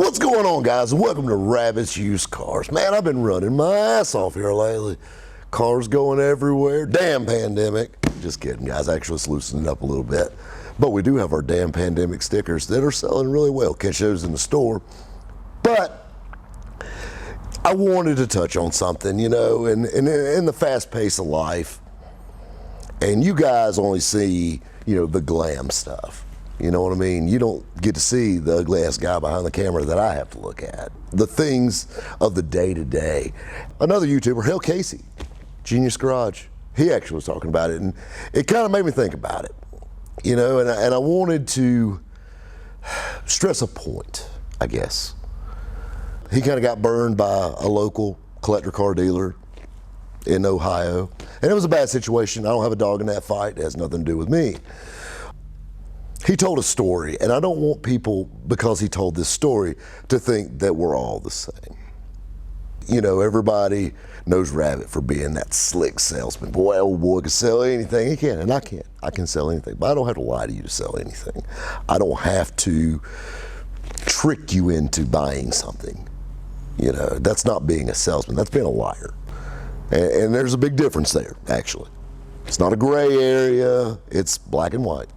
What's going on, guys? Welcome to Rabbit's Used Cars. Man, I've been running my ass off here lately. Cars going everywhere. Damn pandemic. Just kidding, guys. Actually, it's loosening up a little bit. But we do have our damn pandemic stickers that are selling really well. Catch those in the store. But I wanted to touch on something, in the fast pace of life. And you guys only see, the glam stuff. You know what I mean? You don't get to see the ugly ass guy behind the camera that I have to look at. The things of the day to day. Another YouTuber, Hale Casey, Genius Garage, he actually was talking about it, and it kind of made me think about it. And I wanted to stress a point, I guess. He kind of got burned by a local collector car dealer in Ohio, and it was a bad situation. I don't have a dog in that fight. It has nothing to do with me. He told a story, and I don't want people, because he told this story, to think that we're all the same. Everybody knows Rabbit for being that slick salesman. Boy, old boy can sell anything. He can, and I can. I can sell anything, but I don't have to lie to you to sell anything. I don't have to trick you into buying something. That's not being a salesman. That's being a liar. And there's a big difference there, actually. It's not a gray area. It's black and white.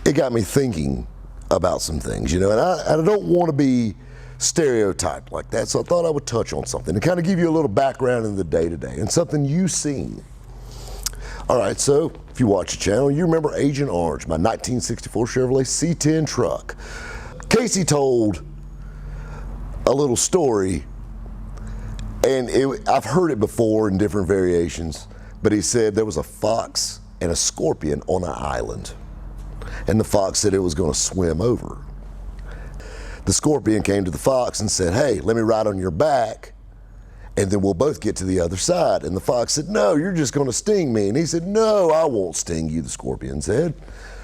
It got me thinking about some things, and I don't want to be stereotyped like that, so I thought I would touch on something to kind of give you a little background in the day-to-day and something you've seen. All right, so if you watch the channel, you remember Agent Orange, my 1964 Chevrolet C10 truck. Casey told a little story, and I've heard it before in different variations, but he said there was a fox and a scorpion on an island. And the fox said it was going to swim over. The scorpion came to the fox and said, "Hey, let me ride on your back, and then we'll both get to the other side." And the fox said, "No, you're just going to sting me." And he said, "No, I won't sting you," the scorpion said.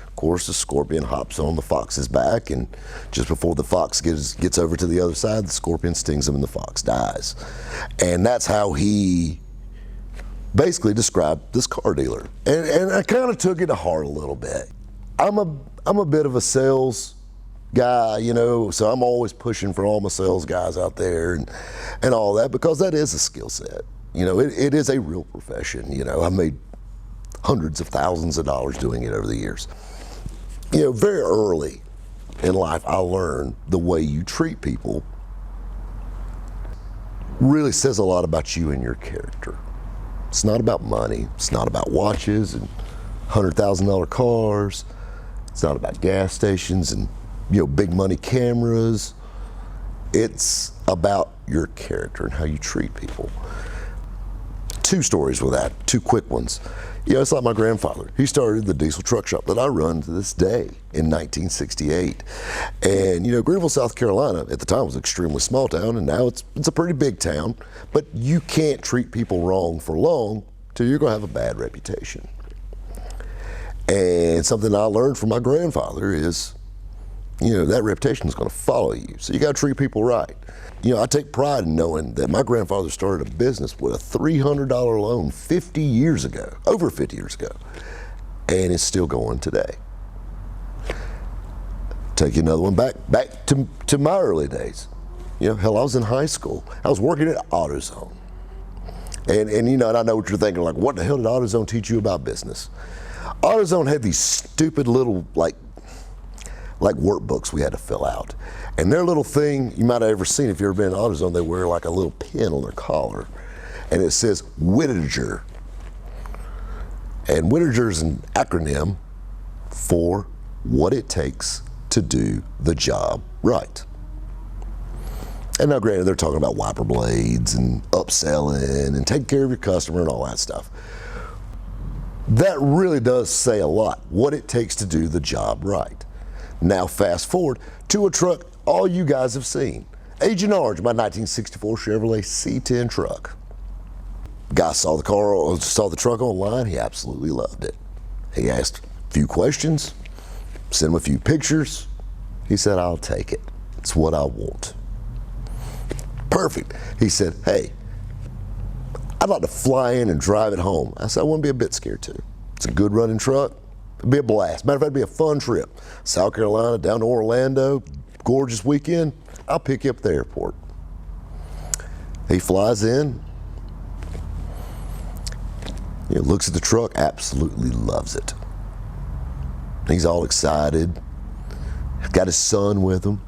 Of course, the scorpion hops on the fox's back, and just before the fox gets over to the other side, the scorpion stings him and the fox dies. And that's how he basically described this car dealer. And I kind of took it to heart a little bit. I'm a bit of a sales guy, so I'm always pushing for all my sales guys out there and all that, because that is a skill set. It is a real profession. I made hundreds of thousands of dollars doing it over the years. Very early in life, I learned the way you treat people really says a lot about you and your character. It's not about money. It's not about watches and $100,000 cars. It's not about gas stations and big money cameras. It's about your character and how you treat people. Two stories with that, two quick ones. It's like my grandfather. He started the diesel truck shop that I run to this day in 1968. And Greenville, South Carolina at the time was an extremely small town, and now it's a pretty big town. But you can't treat people wrong for long till you're gonna have a bad reputation. And something I learned from my grandfather is, that reputation is going to follow you. So you got to treat people right. I take pride in knowing that my grandfather started a business with a $300 loan 50 years ago, over 50 years ago, and it's still going today. Take you another one back to my early days. Hell, I was in high school. I was working at AutoZone. And I know what you're thinking, like, what the hell did AutoZone teach you about business? AutoZone had these stupid little, like workbooks we had to fill out. And their little thing, you might have ever seen, if you've ever been in AutoZone, they wear like a little pin on their collar. And it says Whittaker. And Whittaker is an acronym for what it takes to do the job right. And now granted, they're talking about wiper blades and upselling and taking care of your customer and all that stuff. That really does say a lot, what it takes to do the job right. Now fast forward to a truck all you guys have seen. Agent Orange, my 1964 Chevrolet C10 truck. Guy saw the truck online, he absolutely loved it. He asked a few questions, sent him a few pictures. He said, "I'll take it. It's what I want." Perfect. He said, "Hey, I'd like to fly in and drive it home." I said, "I wouldn't be a bit scared to. It's a good running truck. It'd be a blast. Matter of fact, it'd be a fun trip. South Carolina down to Orlando, gorgeous weekend. I'll pick you up at the airport. He flies in, looks at the truck, absolutely loves it. He's all excited, got his son with him.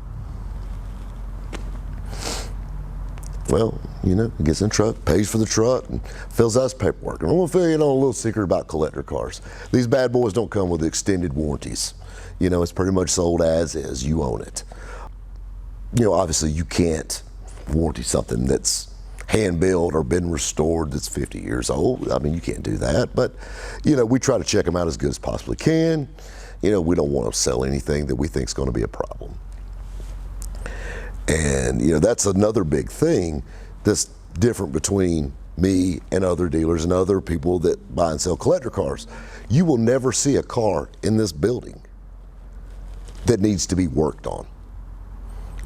Well, he gets in the truck, pays for the truck, and fills out his paperwork. And I'm going to fill you in on a little secret about collector cars. These bad boys don't come with extended warranties. It's pretty much sold as is. You own it. Obviously you can't warranty something that's hand-built or been restored that's 50 years old. I mean, you can't do that. But, we try to check them out as good as possibly can. We don't want to sell anything that we think is going to be a problem. And, that's another big thing that's different between me and other dealers and other people that buy and sell collector cars. You will never see a car in this building that needs to be worked on.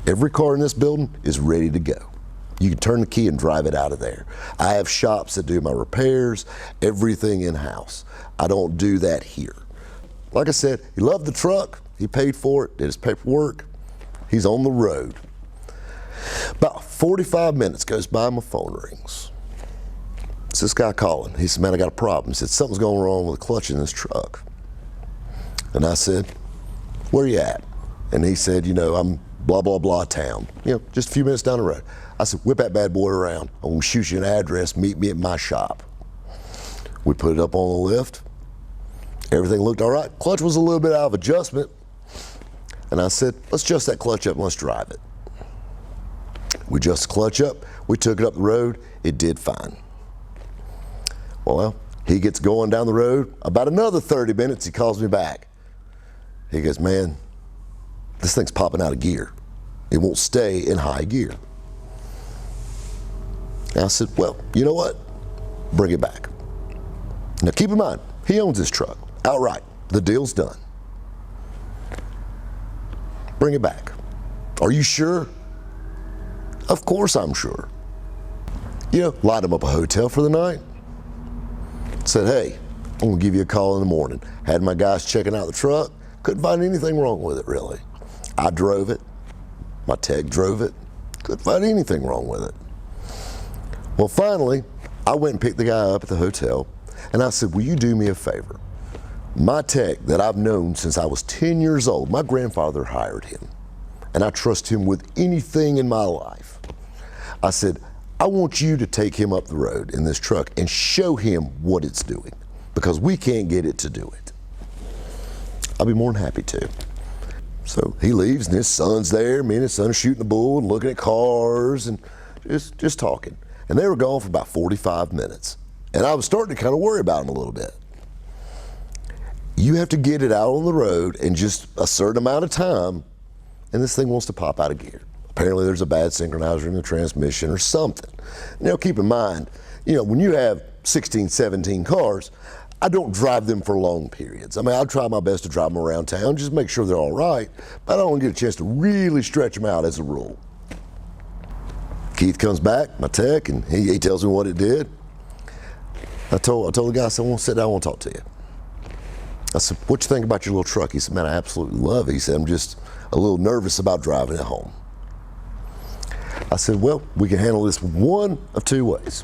Every car in this building is ready to go. You can turn the key and drive it out of there. I have shops that do my repairs, everything in-house. I don't do that here. Like I said, he loved the truck, he paid for it, did his paperwork, he's on the road. About 45 minutes goes by, my phone rings. It's this guy calling. He said, man, I got a problem. He said, something's going wrong with the clutch in this truck. And I said, where are you at? And he said, I'm blah, blah, blah town, just a few minutes down the road. I said, whip that bad boy around. I'm gonna shoot you an address, meet me at my shop. We put it up on the lift. Everything looked all right. Clutch was a little bit out of adjustment. And I said, let's adjust that clutch up and let's drive it. We adjust the clutch up, we took it up the road, it did fine. Well, he gets going down the road. About another 30 minutes, he calls me back. He goes, man, this thing's popping out of gear. It won't stay in high gear. And I said, well, you know what? Bring it back. Now keep in mind, he owns this truck outright. The deal's done. Bring it back. Are you sure? Of course I'm sure. Lined him up a hotel for the night. Said, hey, I'm gonna give you a call in the morning. Had my guys checking out the truck. Couldn't find anything wrong with it, really. I drove it. My tech drove it. Couldn't find anything wrong with it. Well, finally, I went and picked the guy up at the hotel, and I said, will you do me a favor? My tech that I've known since I was 10 years old, my grandfather hired him, and I trust him with anything in my life. I said, I want you to take him up the road in this truck and show him what it's doing, because we can't get it to do it. I'll be more than happy to. So he leaves, and his son's there. Me and his son are shooting the bull and looking at cars and just talking. And they were gone for about 45 minutes. And I was starting to kind of worry about him a little bit. You have to get it out on the road in just a certain amount of time, and this thing wants to pop out of gear. Apparently there's a bad synchronizer in the transmission or something. Keep in mind, when you have 16, 17 cars, I don't drive them for long periods. I mean, I'll try my best to drive them around town, just make sure they're all right, but I don't get a chance to really stretch them out as a rule. Keith comes back, my tech, and he tells me what it did. I told the guy, I said, I want to sit down, I want to talk to you. I said, what you think about your little truck? He said, man, I absolutely love it. He said, I'm just a little nervous about driving it home. I said, well, we can handle this one of two ways.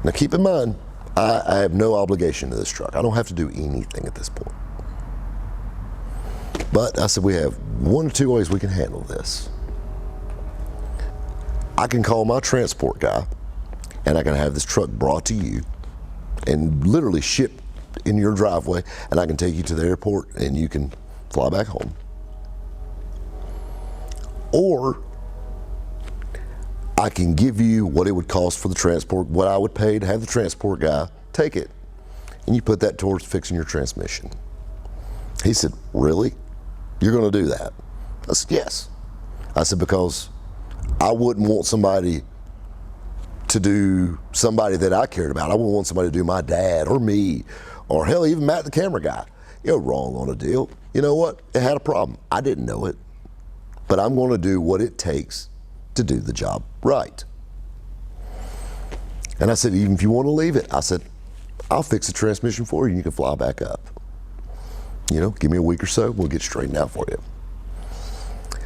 Now keep in mind, I have no obligation to this truck. I don't have to do anything at this point. But I said, we have one of two ways we can handle this. I can call my transport guy, and I can have this truck brought to you and literally shipped in your driveway, and I can take you to the airport and you can fly back home. Or I can give you what it would cost for the transport, what I would pay to have the transport guy take it, and you put that towards fixing your transmission. He said, really? You're gonna do that? I said, yes. I said, because I wouldn't want somebody to do somebody that I cared about. I wouldn't want somebody to do my dad or me, or hell, even Matt, the camera guy. Wrong on a deal. You know what? It had a problem. I didn't know it, but I'm gonna do what it takes to do the job right. And I said, even if you want to leave it, I said, I'll fix the transmission for you and you can fly back up. Give me a week or so, we'll get straightened out for you.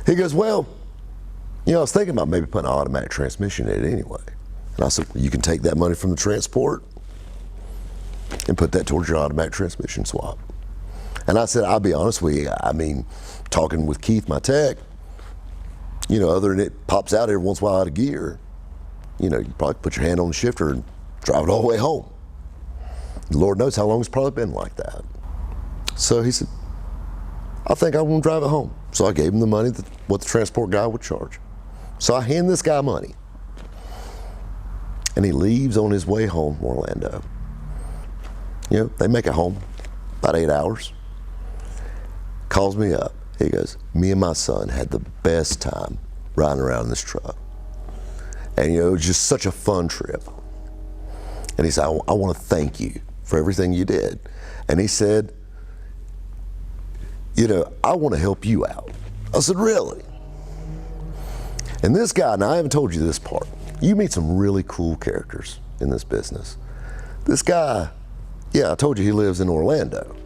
He goes, well, You know, I was thinking about maybe putting an automatic transmission in it anyway. And I said, well, you can take that money from the transport and put that towards your automatic transmission swap. And I said, I'll be honest with you, I mean, talking with Keith, my tech, you know, other than it pops out every once in a while out of gear, you know, you probably put your hand on the shifter and drive it all the way home. Lord knows how long it's probably been like that. So he said, I think I want to drive it home. So I gave him the money, what the transport guy would charge. So I hand this guy money. And he leaves on his way home from Orlando. You know, they make it home about 8 hours. Calls me up. He goes, me and my son had the best time riding around in this truck. And you know, it was just such a fun trip. And he said, I want to thank you for everything you did. And he said, you know, I want to help you out. I said, really? And this guy, now I haven't told you this part, you meet some really cool characters in this business. This guy, yeah, I told you he lives in Orlando.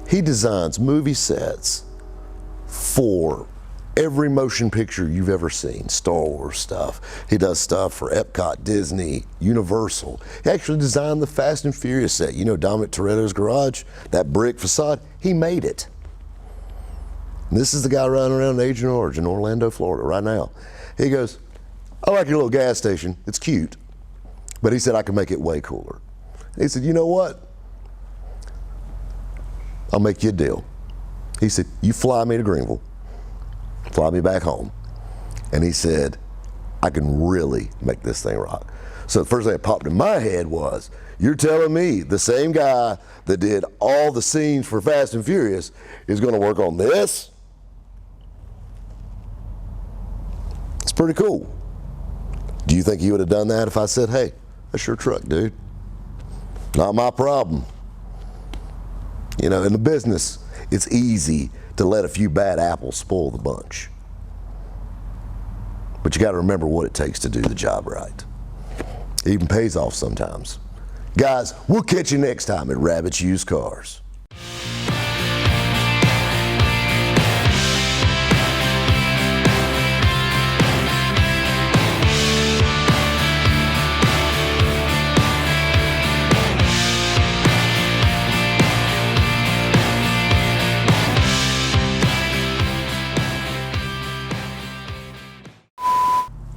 He designs movie sets for every motion picture you've ever seen, Star Wars stuff. He does stuff for Epcot, Disney, Universal. He actually designed the Fast and Furious set. You know Dominic Toretto's garage, that brick facade, he made it. And this is the guy running around Agent Orange in Orlando, Florida right now. He goes, I like your little gas station, it's cute. But he said, I can make it way cooler. He said, you know what? I'll make you a deal. He said, you fly me to Greenville, fly me back home. And he said, I can really make this thing rock. So the first thing that popped in my head was, you're telling me the same guy that did all the scenes for Fast and Furious is gonna work on this? It's pretty cool. Do you think he would have done that if I said, hey, that's your truck, dude? Not my problem. You know, in the business, it's easy to let a few bad apples spoil the bunch. But you got to remember what it takes to do the job right. It even pays off sometimes. Guys, we'll catch you next time at Rabbit's Used Cars.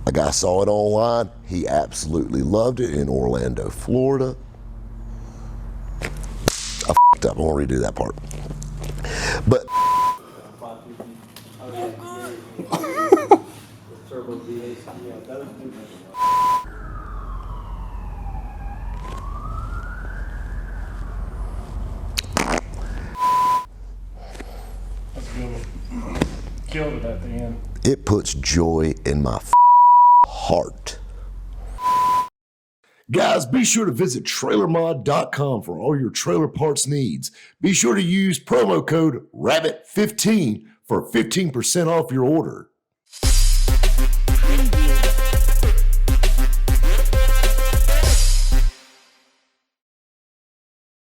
A guy saw it online. He absolutely loved it in Orlando, Florida. I f***ed up. I won't redo that part. But That's a good one. Killed it at the end. it puts joy in my heart. Guys, be sure to visit TrailerMod.com for all your trailer parts needs. Be sure to use promo code RABBIT15 for 15% off your order.